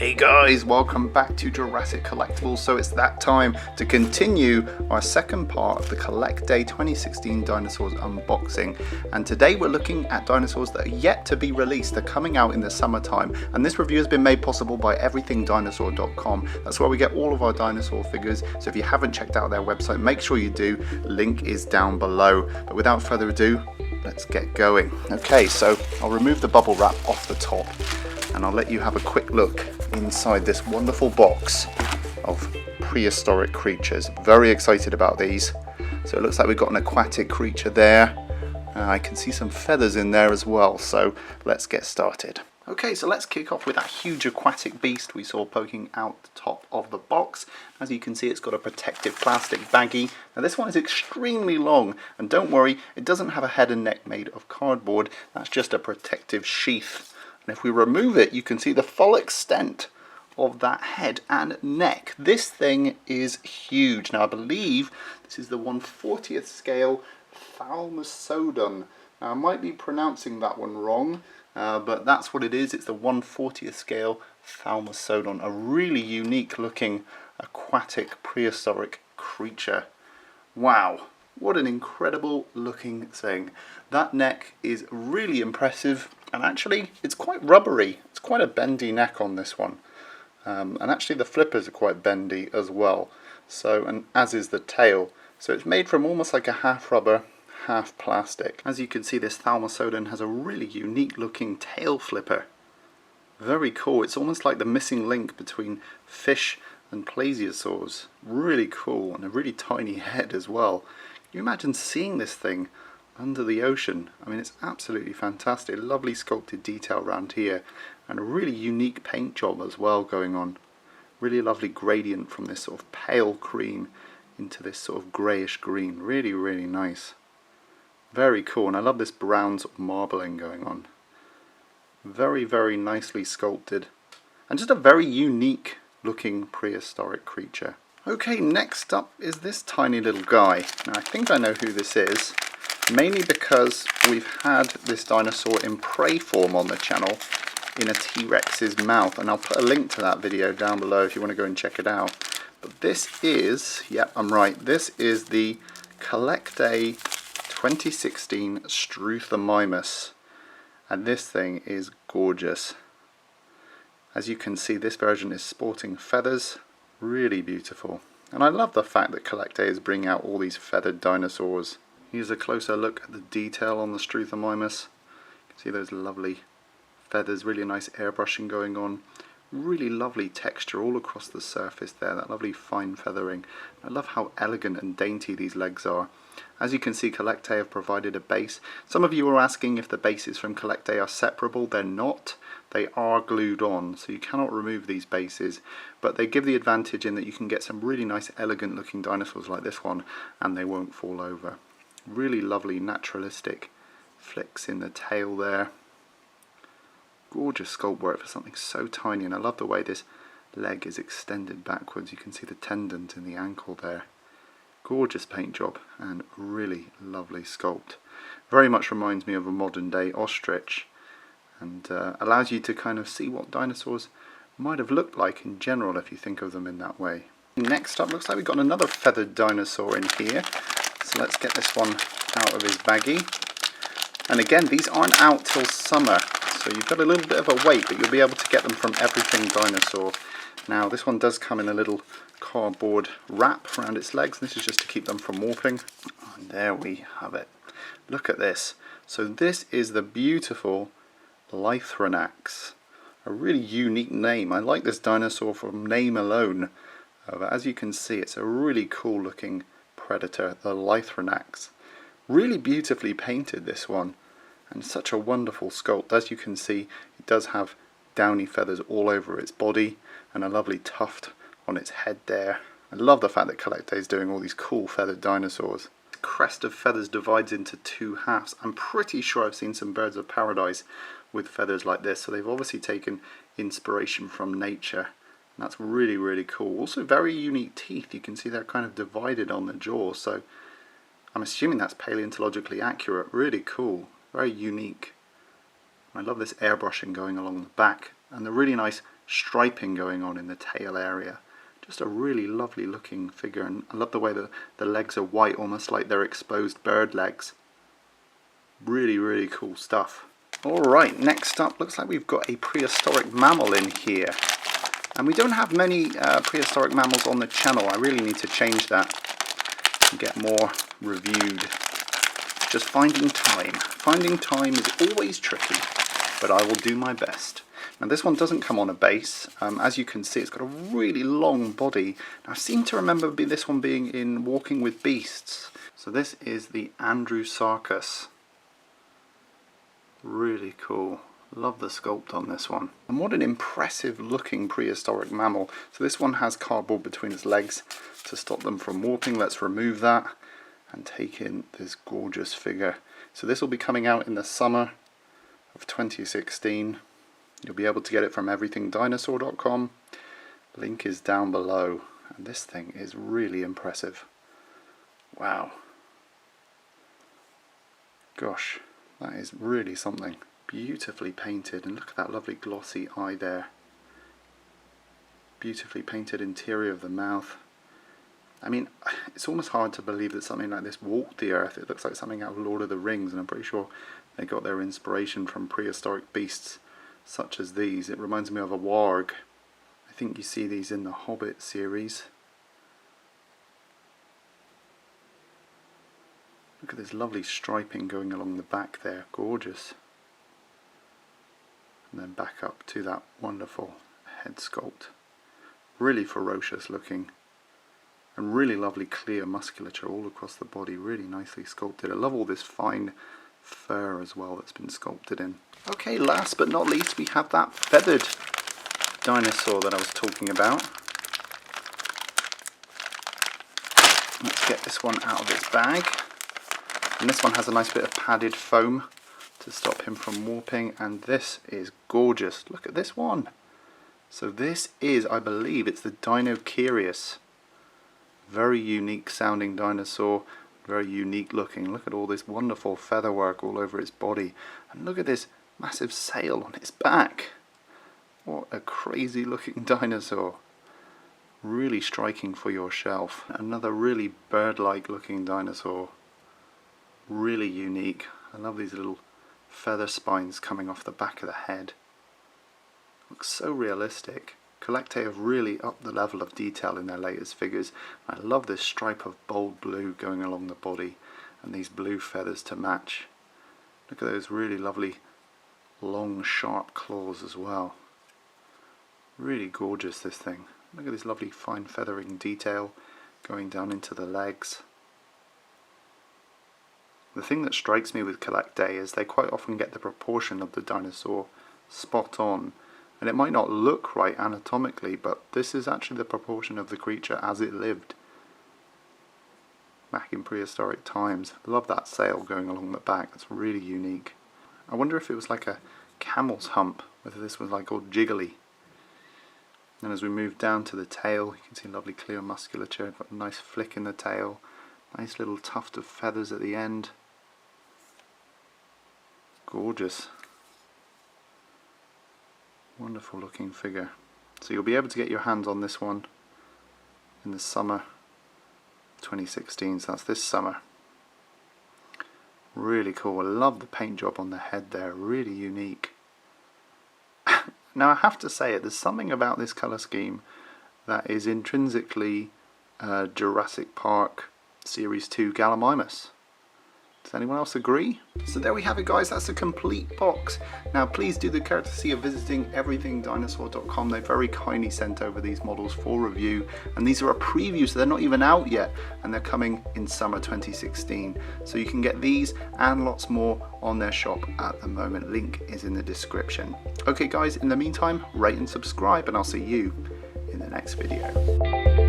Hey guys, welcome back to Jurassic Collectables. So it's that time to continue our second part of the CollectA 2016 dinosaurs unboxing. And today we're looking at dinosaurs that are yet to be released. They're coming out in the summertime. And this review has been made possible by everythingdinosaur.com. That's where we get all of our dinosaur figures. So if you haven't checked out their website, make sure you do. Link is down below. But without further ado, let's get going. Okay, so I'll remove the bubble wrap off the top and I'll let you have a quick look inside this wonderful box of prehistoric creatures. Very excited about these. So it looks like we've got an aquatic creature there. I can see some feathers in there as well, so let's get started. Okay, so let's kick off with that huge aquatic beast we saw poking out the top of the box. As you can see, it's got a protective plastic baggie. Now this one is extremely long, and don't worry, it doesn't have a head and neck made of cardboard. That's just a protective sheath. And if we remove it, you can see the full extent of that head and neck. This thing is huge. Now I believe this is the 1/40th scale Thalmus Odin. Now I might be pronouncing that one wrong, but that's what it is. It's the 1/40th scale Thalmus Odin. A really unique looking aquatic prehistoric creature. Wow, what an incredible looking thing. That neck is really impressive, and actually it's quite rubbery. It's quite a bendy neck on this one. And actually the flippers are quite bendy as well. So, and as is the tail. So it's made from almost like a half rubber, half plastic. As you can see, this Thalmus Odin has a really unique looking tail flipper. Very cool. It's almost like the missing link between fish and plesiosaurs. Really cool, and a really tiny head as well. Can you imagine seeing this thing under the ocean? I mean, it's absolutely fantastic. Lovely sculpted detail around here, and a really unique paint job as well going on. Really lovely gradient from this sort of pale cream into this sort of greyish green. Really, really nice. Very cool, and I love this brown sort of marbling going on. Very, very nicely sculpted, and just a very unique looking prehistoric creature. Okay, next up is this tiny little guy. Now I think I know who this is, mainly because we've had this dinosaur in prey form on the channel in a T-Rex's mouth, and I'll put a link to that video down below if you want to go and check it out. But this is, yep, I'm right, this is the CollectA 2016 Struthiomimus, and this thing is gorgeous. As you can see, this version is sporting feathers. Really beautiful. And I love the fact that CollectA is bringing out all these feathered dinosaurs. Here's a closer look at the detail on the Struthiomimus. You can see those lovely feathers, really nice airbrushing going on. Really lovely texture all across the surface there, that lovely fine feathering. I love how elegant and dainty these legs are. As you can see, CollectA have provided a base. Some of you are asking if the bases from CollectA are separable. They're not. They are glued on, so you cannot remove these bases, but they give the advantage in that you can get some really nice elegant looking dinosaurs like this one, and they won't fall over. Really lovely naturalistic flicks in the tail there. Gorgeous sculpt work for something so tiny, and I love the way this leg is extended backwards. You can see the tendon in the ankle there. Gorgeous paint job and really lovely sculpt. Very much reminds me of a modern day ostrich, and allows you to kind of see what dinosaurs might have looked like in general if you think of them in that way. Next up, looks like we've got another feathered dinosaur in here. So let's get this one out of his baggie. And again, these aren't out till summer, so you've got a little bit of a wait, but you'll be able to get them from Everything Dinosaur. Now this one does come in a little cardboard wrap around its legs. This is just to keep them from warping. And there we have it. Look at this. So this is the beautiful Lythronax. A really unique name. I like this dinosaur from name alone. But as you can see, it's a really cool looking predator, the Lythronax. Really beautifully painted, this one, and such a wonderful sculpt. As you can see, it does have downy feathers all over its body and a lovely tuft on its head there. I love the fact that CollectA is doing all these cool feathered dinosaurs. The crest of feathers divides into two halves. I'm pretty sure I've seen some birds of paradise with feathers like this, so they've obviously taken inspiration from nature. And that's really, really cool. Also very unique teeth. You can see they're kind of divided on the jaw, so I'm assuming that's paleontologically accurate. Really cool. Very unique. I love this airbrushing going along the back, and the really nice striping going on in the tail area. Just a really lovely looking figure, and I love the way the legs are white, almost like they're exposed bird legs. Really, really cool stuff. Alright, next up, looks like we've got a prehistoric mammal in here. And we don't have many prehistoric mammals on the channel. I really need to change that and get more reviewed. Just finding time. Finding time is always tricky, but I will do my best. Now this one doesn't come on a base. As you can see, it's got a really long body. Now, I seem to remember this one being in Walking with Beasts. So this is the Sarkis. Really cool. Love the sculpt on this one. And what an impressive looking prehistoric mammal. So this one has cardboard between its legs to stop them from warping. Let's remove that and take in this gorgeous figure. So this will be coming out in the summer of 2016. You'll be able to get it from everythingdinosaur.com. Link is down below. And this thing is really impressive. Wow. Gosh, that is really something. Beautifully painted, and look at that lovely glossy eye there. Beautifully painted interior of the mouth. I mean, it's almost hard to believe that something like this walked the earth. It looks like something out of Lord of the Rings, and I'm pretty sure they got their inspiration from prehistoric beasts such as these. It reminds me of a warg. I think you see these in the Hobbit series. Look at this lovely striping going along the back there. Gorgeous. And then back up to that wonderful head sculpt. Really ferocious looking, and really lovely clear musculature all across the body, really nicely sculpted. I love all this fine fur as well that's been sculpted in. Okay, last but not least, we have that feathered dinosaur that I was talking about. Let's get this one out of its bag. And this one has a nice bit of padded foam to stop him from warping, and this is gorgeous. Look at this one. So this is, I believe, it's the Dino Curious. Very unique sounding dinosaur, very unique looking. Look at all this wonderful feather work all over its body, and look at this massive sail on its back. What a crazy looking dinosaur. Really striking for your shelf. Another really bird-like looking dinosaur. Really unique. I love these little feather spines coming off the back of the head. Looks so realistic. CollectA have really upped the level of detail in their latest figures. I love this stripe of bold blue going along the body and these blue feathers to match. Look at those really lovely long sharp claws as well. Really gorgeous, this thing. Look at this lovely fine feathering detail going down into the legs. The thing that strikes me with CollectA is they quite often get the proportion of the dinosaur spot on, and it might not look right anatomically, but this is actually the proportion of the creature as it lived back in prehistoric times. I love that sail going along the back. That's really unique. I wonder if it was like a camel's hump, whether this was like all jiggly. And as we move down to the tail, you can see lovely clear musculature. Got a nice flick in the tail, nice little tuft of feathers at the end. Gorgeous. Wonderful looking figure. So you'll be able to get your hands on this one in the summer 2016, so that's this summer. Really cool. I love the paint job on the head there, really unique. Now I have to say it, there's something about this colour scheme that is intrinsically Jurassic Park Series 2 Gallimimus. Does anyone else agree? So there we have it, guys. That's a complete box. Now please do the courtesy of visiting everythingdinosaur.com. They very kindly sent over these models for review, and these are a preview, so they're not even out yet, and they're coming in summer 2016. So you can get these and lots more on their shop at the moment. Link is in the description. Okay guys, in the meantime, rate and subscribe, and I'll see you in the next video.